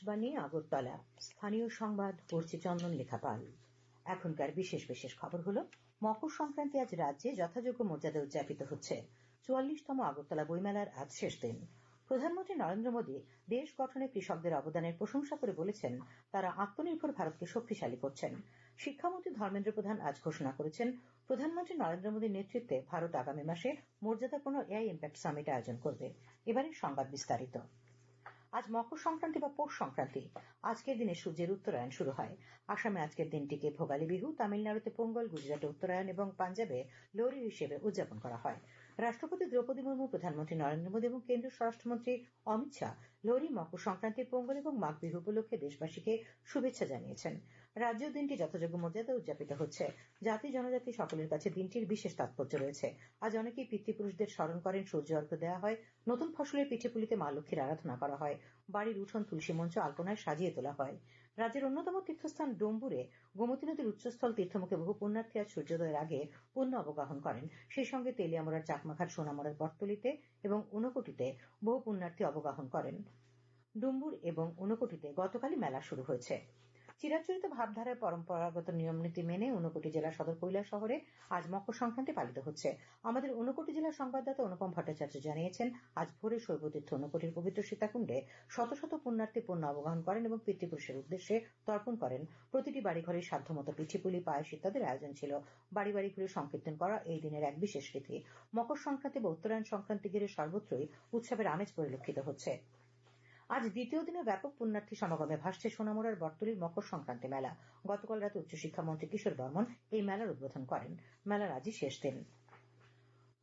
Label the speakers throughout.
Speaker 1: আকাশবাণী আগরতলা। স্থানীয় সংবাদ পড়ছে চন্দন লেখা পাল। এখনকার বিশেষ বিশেষ খবর হলো, মকর সংক্রান্তি আজ রাজ্যে যথাযোগ্য মর্যাদা উদযাপিত হচ্ছে। 44তম আগরতলা বইমেলার আজ শেষ দিন। প্রধানমন্ত্রী নরেন্দ্র মোদী দেশ গঠনে কৃষকদের অবদানের প্রশংসা করে বলেছেন, তারা আত্মনির্ভর ভারতকে শক্তিশালী করছেন। শিক্ষামন্ত্রী ধর্মেন্দ্র প্রধান আজ ঘোষণা করেছেন, প্রধানমন্ত্রী নরেন্দ্র মোদীর নেতৃত্বে ভারত আগামী মাসে মর্যাদাপূর্ণ এআই ইম্প্যাক্ট সামিট আয়োজন করবে। এবারে সংবাদ বিস্তারিত। আজ মকর সংক্রান্তি বা পৌষ সংক্রান্তি। আজকের দিনে সূর্যের উত্তরায়ণ শুরু হয়। আসামে আজকের দিনটিকে ভোগালী বিহু, তামিলনাড়ুতে পোঙ্গল, গুজরাটে উত্তরায়ণ এবং পাঞ্জাবে লোহরি হিসেবে উদযাপন করা হয়। রাষ্ট্রপতি দ্রৌপদী মুর্মু, প্রধানমন্ত্রী নরেন্দ্র মোদী এবং কেন্দ্রীয় স্বরাষ্ট্রমন্ত্রী অমিত শাহ লোহরি, মকর সংক্রান্তি, পোঙ্গল এবং মাঘ বিহু উপলক্ষে দেশবাসীকে শুভেচ্ছা জানিয়েছেন। রাজ্যেও দিনটি যথাযোগ্য মর্যাদা উদযাপিত হচ্ছে। জাতি জনজাতি সকলের কাছে দিনটির বিশেষ তাৎপর্য রয়েছে। আজ অনেকেই পিতৃপুরুষদের স্মরণ করেন, সূর্য অর্ঘ্য দেওয়া হয়, নতুন ফসলের পিঠেপুলিতে মা লক্ষ্মীর আরাধনা করা হয়, বাড়ির উঠোন তুলসী মঞ্চ আলপনায় সাজিয়ে তোলা হয়। রাজ্যের অন্যতম তীর্থস্থান ডম্বুরে গোমতী নদীর উচ্চস্থল তীর্থমুখে বহু পুণ্যার্থী আজ সূর্যোদয়ের আগে পুণ্য অবগাহন করেন। সেই সঙ্গে তেলিয়ামুড়ার চাকমাঘাট, সোনামুড়ার বটতলিতে এবং ঊনকোটিতে বহু পুণ্যার্থী অবগাহন করেন। ডুম্বুর এবং ঊনকোটিতে গতকালই মেলা শুরু হয়েছে। চিরাচরিত ভাবধারায় পরম্পরাগত নিয়মনীতি মেনে ঊনকোটি জেলার সদর কৈলাস শহরে আজ মকর সংক্রান্তি পালিত হচ্ছে। আমাদের ঊনকোটি জেলার সংবাদদাতা অনুপম ভট্টাচার্য জানিয়েছেন, আজ ভোরে শৈবতীর্থ ঊনকোটির পবিত্র সীতাকুণ্ডে শত শত পুণ্যার্থী পুণ্য অবগাহন করেন এবং পিতৃপুরুষের উদ্দেশ্যে তর্পণ করেন। প্রতিটি বাড়ি ঘরে সাধ্যমতো পিঠেপুলি, পায়েস ইত্যাদির আয়োজন ছিল। বাড়ি বাড়ি ঘুরে সংকীর্তন করা এই দিনের এক বিশেষ রীতি। মকর সংক্রান্তি বা উত্তরায়ণ সংক্রান্তি ঘিরে সর্বত্রই উৎসবের আমেজ পরিলক্ষিত হচ্ছে। আজ দ্বিতীয় দিনে ব্যাপক পুণ্যার্থী সমাগমে ভাসছে সোনামুড়ার বটতলির মকর সংক্রান্তি মেলা। গতকাল রাতে উচ্চশিক্ষামন্ত্রী কিশোর বর্মন এই মেলার উদ্বোধন করেন। মেলার আজই শেষ দিন।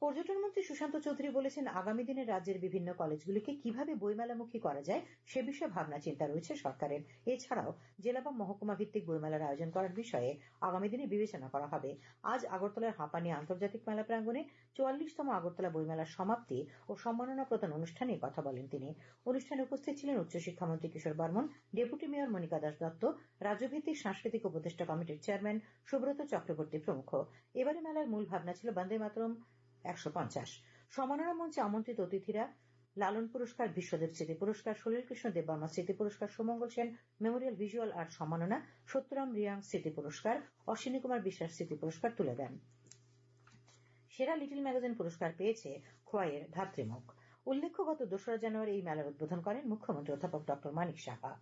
Speaker 1: পর্যটন মন্ত্রী সুশান্ত চৌধুরী বলেছেন, আগামী দিনে রাজ্যের বিভিন্ন কলেজগুলিকে কিভাবে বইমেলামুখী করা যায় সে বিষয়ে ভাবনা চিন্তা রয়েছে সরকারের। এছাড়াও জেলা বা মহকুমা ভিত্তিক বইমেলার আয়োজন করার বিষয়ে আগামী দিনে বিবেচনা করা হবে। আজ আগরতলার হাঁপানি আন্তর্জাতিক মেলা প্রাঙ্গণে 44তম আগরতলা বইমেলার সমাপ্তি ও সম্মাননা প্রদান অনুষ্ঠানে কথা বলেন তিনি। অনুষ্ঠানে উপস্থিত ছিলেন উচ্চশিক্ষামন্ত্রী কিশোর বর্মন, ডেপুটি মেয়র মনিকা দাস দত্ত, রাজ্যভিত্তিক সাংস্কৃতিক উপদেষ্টা কমিটির চেয়ারম্যান সুব্রত চক্রবর্তী প্রমুখ। এবারে মেলার মূল ভাবনা ছিল বন্দে মাতরম 150। সম্মাননা মঞ্চে আমন্ত্রিত অতিথিরা লালন পুরস্কার, বিশ্বদেব স্মৃতি পুরস্কার, সলিল কৃষ্ণ দেববর্মা স্মৃতি পুরস্কার, সুমঙ্গল সেন মেমোরিয়াল ভিজুয়াল আর্ট সম্মাননা, সত্যরাম রিয়াং স্মৃতি পুরস্কার, অশ্বিনী কুমার বিশ্বাস স্মৃতি পুরস্কার তুলে দেন। সেরা লিটল ম্যাগাজিন পুরস্কার পেয়েছে খোয়াইয়ের ধাত্রীমুখ। উল্লেখ্য, গত 2রা জানুয়ারি এই মেলার উদ্বোধন করেন মুখ্যমন্ত্রী অধ্যাপক ডক্টর মানিক সাহা।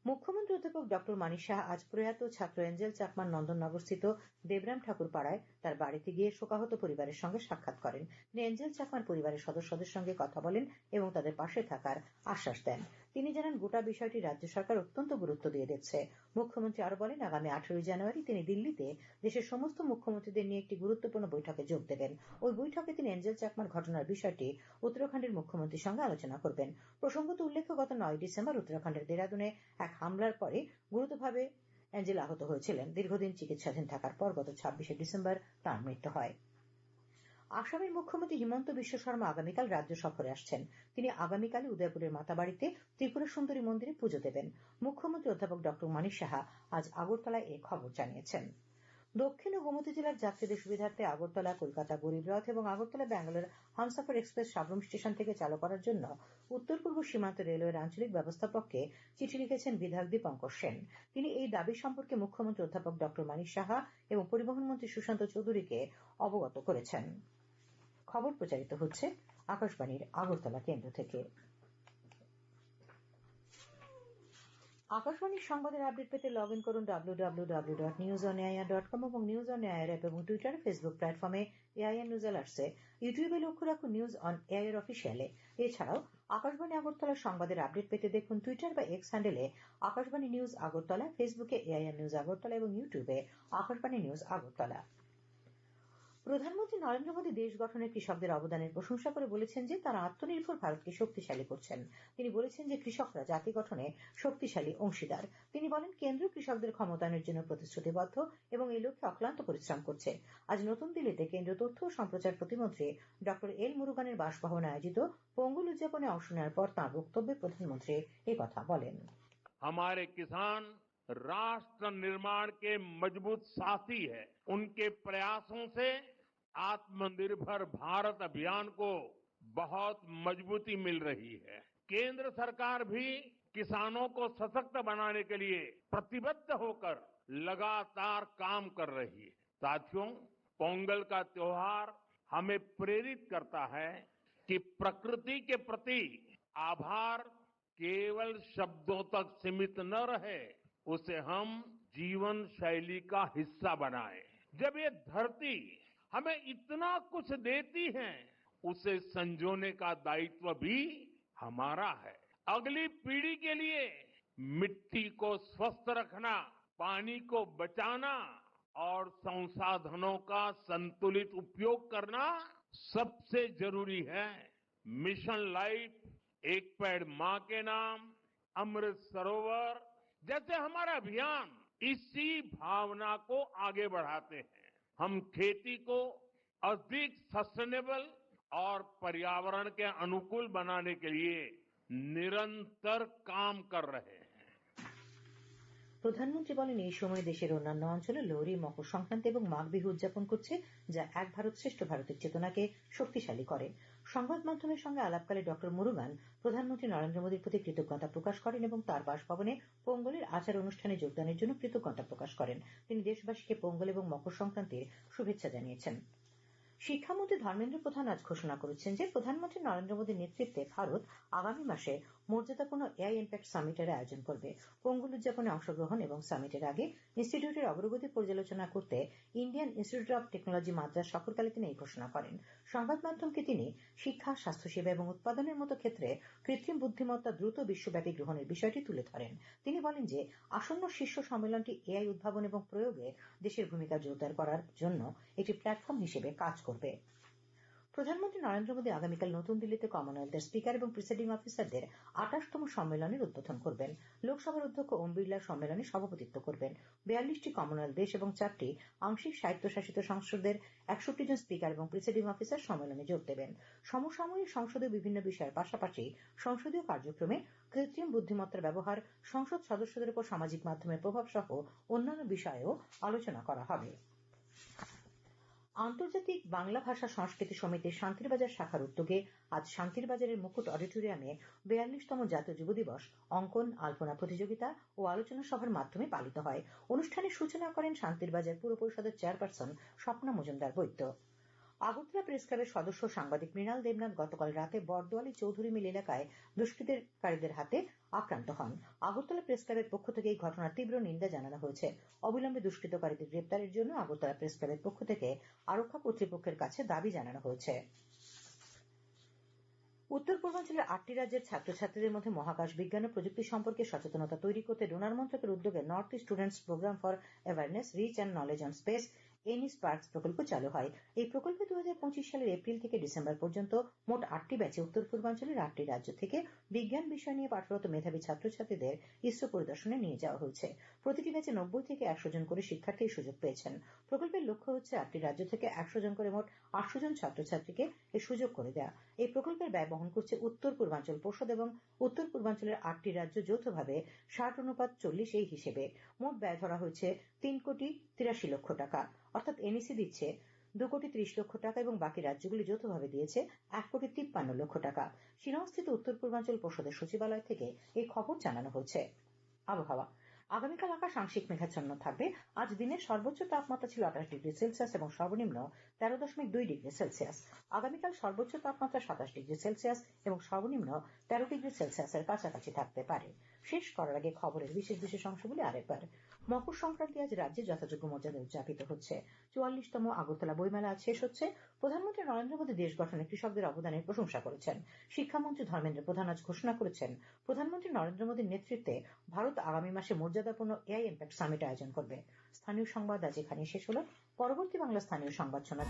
Speaker 1: মুখ্যমন্ত্রী অধ্যাপক ডক্টর মানিক সাহা আজ প্রয়াত ছাত্র এঞ্জেল চাকমার নন্দননগরস্থিত দেবরাম ঠাকুর পাড়ায় তার বাড়িতে গিয়ে শোকাহত পরিবারের সঙ্গে সাক্ষাৎ করেন। তিনি এঞ্জেল চাকমার পরিবারের সদস্যদের সঙ্গে কথা বলেন এবং তাদের পাশে থাকার আশ্বাস দেন। তিনি জানান, গোটা বিষয়টি রাজ্য সরকার অত্যন্ত গুরুত্ব দিয়ে দেখছে। মুখ্যমন্ত্রী আরো বলেন, আগামী 18 জানুয়ারি তিনি দিল্লিতে দেশের সমস্ত মুখ্যমন্ত্রীদের নিয়ে একটি গুরুত্বপূর্ণ বৈঠকে যোগ দেবেন। ওই বৈঠকে তিনি এঞ্জেল চাকমার ঘটনার বিষয়টি উত্তরাখণ্ডের মুখ্যমন্ত্রীর সঙ্গে আলোচনা করবেন। প্রসঙ্গত উল্লেখ্য, গত 9 ডিসেম্বর উত্তরাখণ্ডের দেরাদুনে এক হামলার পরে গুরুতরভাবে এঞ্জেল আহত হয়েছিলেন। দীর্ঘদিন চিকিৎসাধীন থাকার পর গত 26 ডিসেম্বর তাঁর মৃত্যু হয়। আসামের মুখ্যমন্ত্রী হিমন্ত বিশ্ব শর্মা আগামীকাল রাজ্য সফরে আসছেন। তিনি আগামীকালই উদয়পুরের মাতাবাড়িতে ত্রিপুরা সুন্দরী মন্দিরে পুজো দেবেন। মুখ্যমন্ত্রী অধ্যাপক ডক্টর মানিক সাহা আজ আগরতলায় এ খবর জানিয়েছেন। দক্ষিণ ও গোমতী জেলার যাত্রীদের সুবিধার্থে আগরতলা কলকাতা গরিব রথ এবং আগরতলা ব্যাঙ্গালোর হামসফর এক্সপ্রেস সাবরুম স্টেশন থেকে চালু করার জন্য উত্তর পূর্ব সীমান্ত রেলওয়ের আঞ্চলিক ব্যবস্থাপককে চিঠি লিখেছেন বিধায়ক দীপঙ্কর সেন। তিনি এই দাবি সম্পর্কে মুখ্যমন্ত্রী অধ্যাপক ডক্টর মানিক সাহা এবং পরিবহন মন্ত্রী সুশান্ত চৌধুরীকে অবগত করেছেন। খবর প্রচারিত হচ্ছে আকাশবাণীর আগরতলা কেন্দ্র থেকে। আকাশবাণীর সংবাদের আপডেট পেতে লগ ইন করুন www.newsonair.com এবং নিউজ অন এআইআর অ্যাপ এবং টুইটার, ফেসবুক প্ল্যাটফর্মে এআইআর নিউজ অ্যালার্টসে, ইউটিউবে লক্ষ্য রাখুন নিউজ অন এআইআর অফিসিয়ালে। এছাড়াও আকাশবাণী আগরতলার সংবাদের আপডেট পেতে দেখুন টুইটার বা এক্স হ্যান্ডেলে আকাশবাণী নিউজ আগরতলা, ফেসবুকে এআইআর নিউজ আগরতলা এবং ইউটিউবে আকাশবাণী নিউজ আগরতলা। প্রধানমন্ত্রী নরেন্দ্র মোদী দেশ গঠনে কৃষকদের অবদানের প্রশংসা করে বলেছেন যে তারা আত্মনির্ভর ভারতকে শক্তিশালী করছেন। তিনি বলেছেন যে কৃষকরা জাতি গঠনে শক্তিশালী অংশীদার। তিনি বলেন, কেন্দ্র কৃষকদের ক্ষমতায়নের জন্য প্রতিশ্রুতিবদ্ধ এবং এই লক্ষ্যে অক্লান্ত পরিশ্রম করছে। আজ নতুন দিল্লিতে কেন্দ্রীয় তথ্য ও সম্প্রচার প্রতিমন্ত্রী ডক্টর এল মুরুগানের বাসভবনে আয়োজিত পোঙ্গল উদযাপনে অংশ নেওয়ার পর তাঁর বক্তব্যে প্রধানমন্ত্রী একথা বলেন।
Speaker 2: हमारे किसान राष्ट्र निर्माण के मजबूत साथी है। उनके प्रयासों से आत्मनिर्भर भारत अभियान को बहुत मजबूती मिल रही है। केंद्र सरकार भी किसानों को सशक्त बनाने के लिए प्रतिबद्ध होकर लगातार काम कर रही है। साथियों, पोंगल का त्योहार हमें प्रेरित करता है कि प्रकृति के प्रति आभार केवल शब्दों तक सीमित न रहे, उसे हम जीवन शैली का हिस्सा बनाएं। जब ये धरती हमें इतना कुछ देती है, उसे संजोने का दायित्व भी हमारा है। अगली पीढ़ी के लिए मिट्टी को स्वस्थ रखना, पानी को बचाना और संसाधनों का संतुलित उपयोग करना सबसे जरूरी है। मिशन लाइफ, एक पेड़ मां के नाम, अमृत सरोवर जैसे हमारा अभियान इसी भावना को आगे बढ़ाते हैं। हम खेती को अधिक सस्टेनेबल और पर्यावरण के अनुकूल बनाने के लिए निरंतर काम कर रहे हैं।
Speaker 1: প্রধানমন্ত্রী বলেন, এই সময় দেশের অন্যান্য অঞ্চলে লোহড়ী, মকর সংক্রান্তি এবং মাঘ বিহু উদযাপন করছে, যা এক ভারত শ্রেষ্ঠ ভারতের চেতনাকে শক্তিশালী করে। সংবাদ মাধ্যমের সঙ্গে আলাপকালে ড মুরুগান প্রধানমন্ত্রী নরেন্দ্র মোদীর প্রতি কৃতজ্ঞতা প্রকাশ করেন এবং তার বাসভবনে পোঙ্গলের আচার অনুষ্ঠানে যোগদানের জন্য কৃতজ্ঞতা প্রকাশ করেন। তিনি দেশবাসীকে পোঙ্গল এবং মকর সংক্রান্তির শুভেচ্ছা জানিয়েছেন। শিক্ষামন্ত্রী ধর্মেন্দ্র প্রধান আজ ঘোষণা করেছেন যে প্রধানমন্ত্রী নরেন্দ্র মোদীর নেতৃত্বে ভারত আগামী মাসে মর্যাদাপূর্ণ এআই ইম্প্যাক্ট সামিটের আয়োজন করবে। পোঙ্গল উদযাপনে অংশগ্রহণ এবং সামিটের আগে ইনস্টিটিউটের অগ্রগতি পর্যালোচনা করতে Indian Institute of Technology Madras সফরকালে তিনি এই ঘোষণা করেন। সংবাদ মাধ্যমকে তিনি শিক্ষা, স্বাস্থ্যসেবা এবং উৎপাদনের মতো ক্ষেত্রে কৃত্রিম বুদ্ধিমত্তা দ্রুত বিশ্বব্যাপী গ্রহণের বিষয়টি তুলে ধরেন। তিনি বলেন যে আসন্ন শীর্ষ সম্মেলনটি এআই উদ্ভাবন এবং প্রয়োগে দেশের ভূমিকা জোরদার করার জন্য একটি প্ল্যাটফর্ম হিসেবে কাজ করবে। প্রধানমন্ত্রী নরেন্দ্র মোদী আগামীকাল নতুন দিল্লিতে কমনওয়েলথের স্পিকার এবং প্রিসাইডিং অফিসারদের ২৮তম সম্মেলনের উদ্বোধন করবেন। লোকসভার অধ্যক্ষ ওম বিড়লা সম্মেলনে সভাপতিত্ব করবেন। ৪২টি কমনওয়েলথ দেশ এবং ৪টি আংশিক স্বায়ত্তশাসিত সংসদের ৬১ জন স্পিকার এবং প্রিসাইডিং অফিসার সম্মেলনে যোগ দেবেন। সমসাময়িক সংসদীয় বিভিন্ন বিষয়ের পাশাপাশি সংসদীয় কার্যক্রমে কৃত্রিম বুদ্ধিমত্তার ব্যবহার, সংসদ সদস্যদের উপর সামাজিক মাধ্যমের প্রভাব সহ অন্যান্য বিষয়েও আলোচনা করা হবে। আন্তর্জাতিক বাংলা ভাষা সংস্কৃতি সমিতির শান্তিরবাজার শাখার উদ্যোগে আজ শান্তিরবাজারের মুকুট অডিটোরিয়ামে ৪২তম জাতীয় যুব দিবস অঙ্কন, আলপনা প্রতিযোগিতা ও আলোচনা সভার মাধ্যমে পালিত হয়। অনুষ্ঠানের সূচনা করেন শান্তিরবাজার পুর পরিষদের চেয়ারপারসন স্বপ্না মজুমদার বৈদ্য। আগরতলা প্রেস ক্লাবের সদস্য সাংবাদিক মৃণাল দেবনাথ গতকাল রাতে বড়দোয়ালি চৌধুরী মিল এলাকায় দুষ্কৃতকারীদের হাতে আক্রান্ত হন। আগরতলা প্রেস ক্লাবের পক্ষ থেকে এই ঘটনার তীব্র নিন্দা জানানো হয়েছে। অবিলম্বে দুষ্কৃতকারীদের গ্রেপ্তারের জন্য আগরতলা প্রেস ক্লাবের পক্ষ থেকে আরক্ষা কর্তৃপক্ষের কাছে দাবি জানানো হয়েছে। উত্তর পূর্বাঞ্চলের ৮টি রাজ্যের ছাত্রছাত্রীদের মধ্যে মহাকাশ বিজ্ঞান ও প্রযুক্তি সম্পর্কে সচেতনতা তৈরি করতে ডোনার মন্ত্রকের উদ্যোগে North East Students Programme for Awareness, Reach and Knowledge on Space NE SPARKS প্রকল্প চালু হয়। এই প্রকল্পে ২০২৫ সালের এপ্রিল থেকে ডিসেম্বর পর্যন্ত মোট ৮টি ব্যাচে উত্তর পূর্বাঞ্চলের ৮টি রাজ্য থেকে বিজ্ঞান বিষয় নিয়ে পাঠরত মেধাবী ছাত্রছাত্রীদের ইসরো পরিদর্শনে নিয়ে যাওয়া হয়েছে। প্রতিটি ব্যাচে ৯০ থেকে ১০০ জন করে শিক্ষার্থী এই সুযোগ পেয়েছেন। প্রকল্পের লক্ষ্য হচ্ছে ৮টি রাজ্য থেকে ১০০ জন করে মোট ৮০০ জন ছাত্রছাত্রীকে এই সুযোগ করে দেওয়া। এই প্রকল্পের ব্যয় বহন করছে উত্তর পূর্বাঞ্চল পর্ষদ এবং উত্তর পূর্বাঞ্চলের ৮টি রাজ্য যৌথভাবে ৬০:৪০ এই হিসেবে মোট ব্যয় ধরা হয়েছে ৩,৮৩,০০,০০,০০০ টাকা। অর্থাৎ এনইসি দিচ্ছে ২,৩০,০০,০০০ টাকা এবং বাকি রাজ্যগুলি যৌথভাবে দিয়েছে ১,৫৩,০০,০০০ টাকা। শিলংস্থিত উত্তর পূর্বাঞ্চল পর্ষদের সচিবালয় থেকে এই খবর জানানো হয়েছে। আবহাওয়া, আগামীকাল আকাশ আংশিক মেঘাচ্ছন্ন থাকবে। আজ দিনের সর্বোচ্চ তাপমাত্রা ছিল ২৮°C এবং সর্বনিম্ন ১৩.২°C। আগামীকাল সর্বোচ্চ তাপমাত্রা ২৭°C এবং সর্বনিম্ন ১৩°C এর কাছাকাছি থাকতে পারে। শেষ করার আগে খবরের বিশেষ বিশেষ অংশগুলি আরেকবার। মকর সংক্রান্তি আজ রাজ্যে যথাযোগ্য মর্যাদায় উদযাপিত হচ্ছে। ৪৪তম আগরতলা বইমেলা আজ শেষ হচ্ছে। প্রধানমন্ত্রী নরেন্দ্র মোদী দেশ গঠনে কৃষকদের অবদানের প্রশংসা করেছেন। শিক্ষামন্ত্রী ধর্মেন্দ্র প্রধান আজ ঘোষণা করেছেন প্রধানমন্ত্রী নরেন্দ্র মোদীর নেতৃত্বে ভারত আগামী মাসে মর্যাদাপূর্ণ এআই ইম্প্যাক্ট সামিট আয়োজন করবে। স্থানীয় সংবাদ আজ এখানে শেষ হলো। পরবর্তী বাংলা স্থানীয় সংবাদ শোনার